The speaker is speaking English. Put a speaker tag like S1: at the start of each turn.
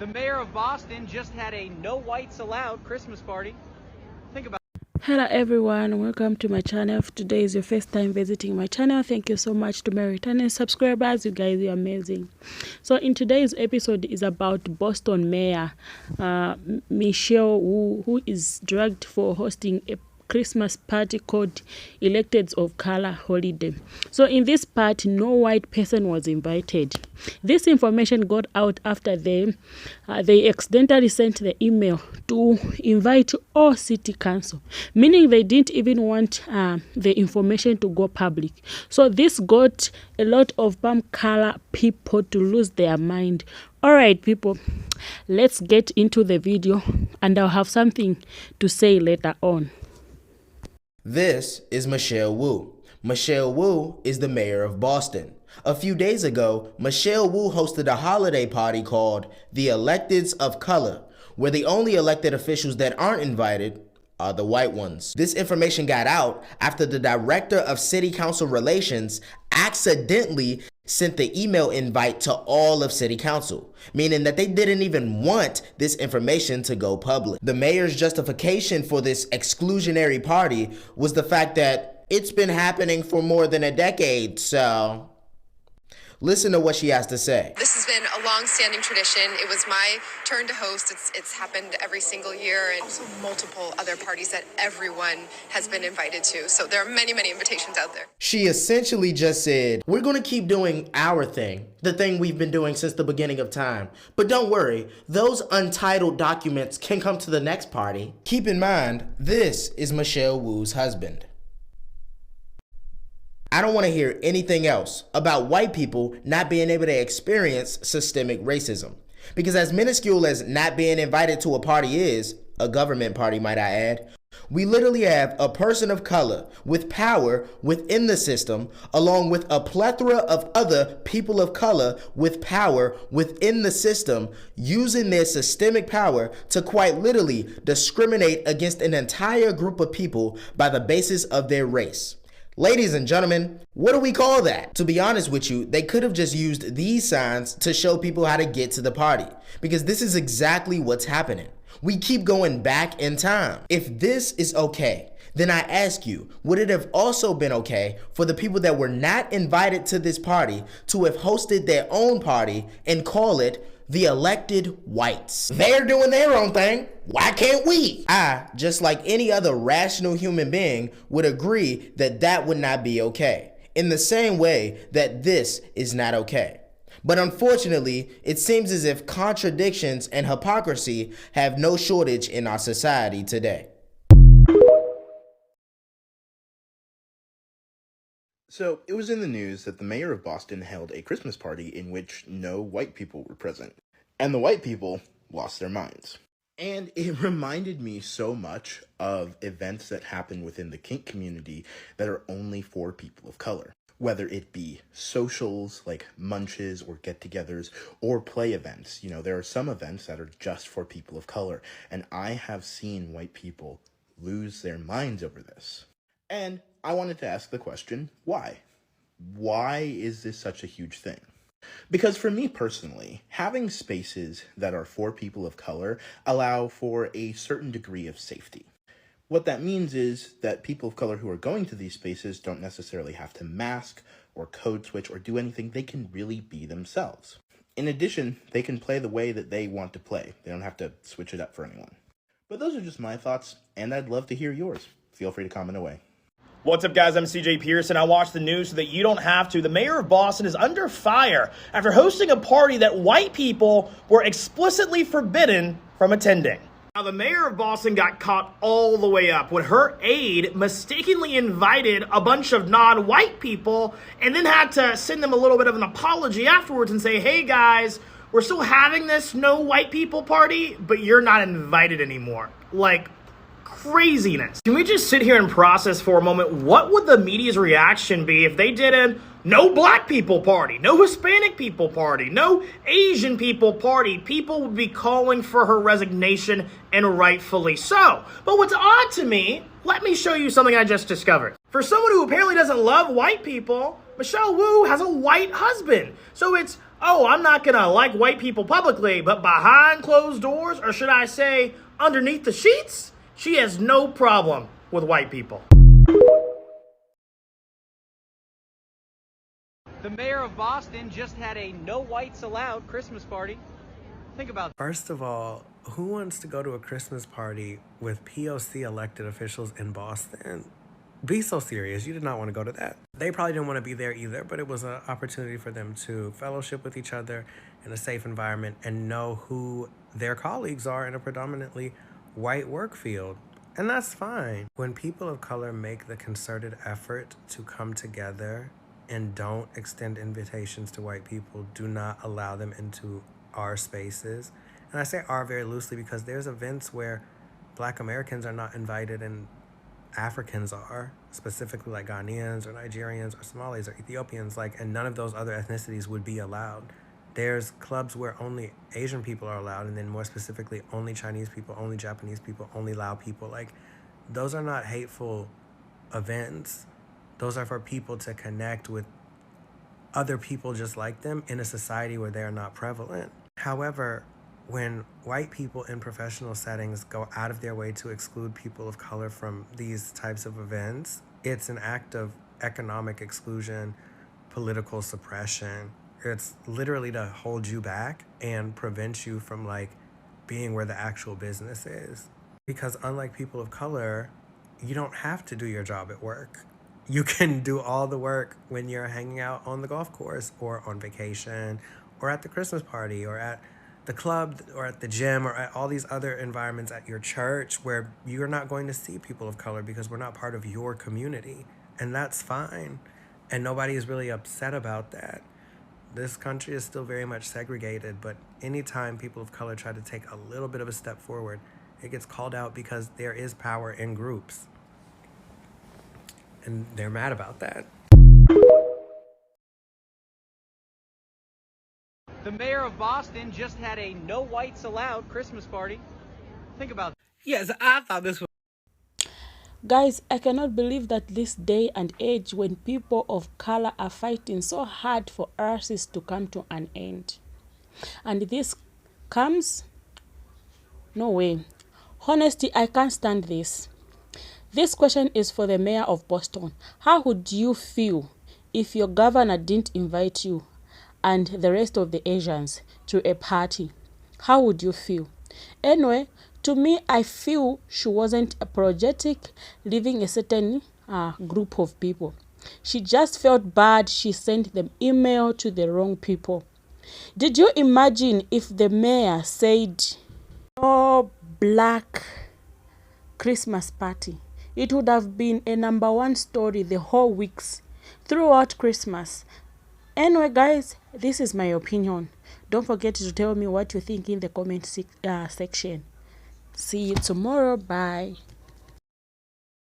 S1: The mayor of Boston just had a no whites allowed Christmas party. Think about it.
S2: Hello everyone, welcome to my channel. If today is your first time visiting my channel, thank you so much to my returning subscribers. You guys are amazing. So in today's episode is about Boston Mayor Michelle Wu, who is dragged for hosting a Christmas party called Electeds of Color Holiday. So in this party, no white person was invited. This information got out after they accidentally sent the email to invite all city council, meaning they didn't even want the information to go public. So this got a lot of palm color people to lose their mind. All right, people, let's get into the video and I'll have something to say later on.
S3: This is Michelle Wu. Michelle Wu is the mayor of Boston. A few days ago, Michelle Wu hosted a holiday party called the Electeds of Color, where the only elected officials that aren't invited are the white ones. This information got out after the director of city council relations accidentally sent the email invite to all of city council, meaning that they didn't even want this information to go public. The mayor's justification for this exclusionary party was the fact that it's been happening for more than a decade, so listen to what she has to say.
S4: This has been a long-standing tradition. It was my turn to host. It's happened every single year, and also multiple other parties that everyone has been invited to. So there are many, many invitations out there.
S3: She essentially just said, we're going to keep doing our thing, the thing we've been doing since the beginning of time. But don't worry, those untitled documents can come to the next party. Keep in mind, this is Michelle Wu's husband. I don't want to hear anything else about white people not being able to experience systemic racism. Because as minuscule as not being invited to a party is, a government party might I add, we literally have a person of color with power within the system, along with a plethora of other people of color with power within the system, using their systemic power to quite literally discriminate against an entire group of people by the basis of their race. Ladies and gentlemen, what do we call that? To be honest with you, they could have just used these signs to show people how to get to the party, because this is exactly what's happening. We keep going back in time. If this is okay, then I ask you, would it have also been okay for the people that were not invited to this party to have hosted their own party and call it the Elected Whites? They're doing their own thing. Why can't we? I, just like any other rational human being, would agree that that would not be okay, in the same way that this is not okay. But unfortunately, it seems as if contradictions and hypocrisy have no shortage in our society today.
S5: So, it was in the news that the mayor of Boston held a Christmas party in which no white people were present. And the white people lost their minds. And it reminded me so much of events that happen within the kink community that are only for people of color. Whether it be socials like munches or get-togethers or play events. You know, there are some events that are just for people of color. And I have seen white people lose their minds over this. And I wanted to ask the question, why? Why is this such a huge thing? Because for me personally, having spaces that are for people of color allow for a certain degree of safety. What that means is that people of color who are going to these spaces don't necessarily have to mask or code switch or do anything. They can really be themselves. In addition, they can play the way that they want to play. They don't have to switch it up for anyone. But those are just my thoughts, and I'd love to hear yours. Feel free to comment away.
S6: What's up, guys? I'm CJ Pearson. I watch the news so that you don't have to. The mayor of Boston is under fire after hosting a party that white people were explicitly forbidden from attending. Now, the mayor of Boston got caught all the way up when her aide mistakenly invited a bunch of non-white people and then had to send them a little bit of an apology afterwards and say, hey, guys, we're still having this no white people party, but you're not invited anymore. Like, craziness. Can we just sit here and process for a moment? What would the media's reaction be if they did a no black people party, no Hispanic people party, no Asian people party? People would be calling for her resignation, and rightfully so. But what's odd to me, let me show you something I just discovered. For someone who apparently doesn't love white people, Michelle Wu has a white husband. So it's, oh, I'm not going to like white people publicly, but behind closed doors, or should I say underneath the sheets, she has no problem with white people.
S1: The mayor of Boston just had a no whites allowed Christmas party. Think about that.
S7: First of all, who wants to go to a Christmas party with POC elected officials in Boston? Be so serious. You did not want to go to that. They probably didn't want to be there either, but it was an opportunity for them to fellowship with each other in a safe environment and know who their colleagues are in a predominantly white work field. And that's fine. When people of color make the concerted effort to come together and don't extend invitations to white people, do not allow them into our spaces. And I say our very loosely because there's events where Black Americans are not invited and Africans are, specifically like Ghanaians or Nigerians or Somalis or Ethiopians, and none of those other ethnicities would be allowed. There's clubs where only Asian people are allowed, and then more specifically, only Chinese people, only Japanese people, only Lao people. Those are not hateful events. Those are for people to connect with other people just like them in a society where they are not prevalent. However, when white people in professional settings go out of their way to exclude people of color from these types of events, it's an act of economic exclusion, political suppression. It's literally to hold you back and prevent you from being where the actual business is. Because unlike people of color, you don't have to do your job at work. You can do all the work when you're hanging out on the golf course or on vacation or at the Christmas party or at the club or at the gym or at all these other environments at your church where you're not going to see people of color because we're not part of your community. And that's fine. And nobody is really upset about that. This country is still very much segregated, but anytime people of color try to take a little bit of a step forward, it gets called out because there is power in groups. And they're mad about that.
S1: The mayor of Boston just had a no whites allowed Christmas party. Think about that.
S8: Yes, I thought this was...
S2: Guys, I cannot believe that this day and age when people of color are fighting so hard for races to come to an end. And this comes? No way. Honestly, I can't stand this. This question is for the mayor of Boston. How would you feel if your governor didn't invite you and the rest of the Asians to a party? How would you feel? Anyway, to me, I feel she wasn't apologetic leaving a certain group of people. She just felt bad she sent the email to the wrong people. Did you imagine if the mayor said, "No black Christmas party"? It would have been a #1 story the whole weeks throughout Christmas. Anyway, guys, this is my opinion. Don't forget to tell me what you think in the comment section. See you tomorrow. Bye.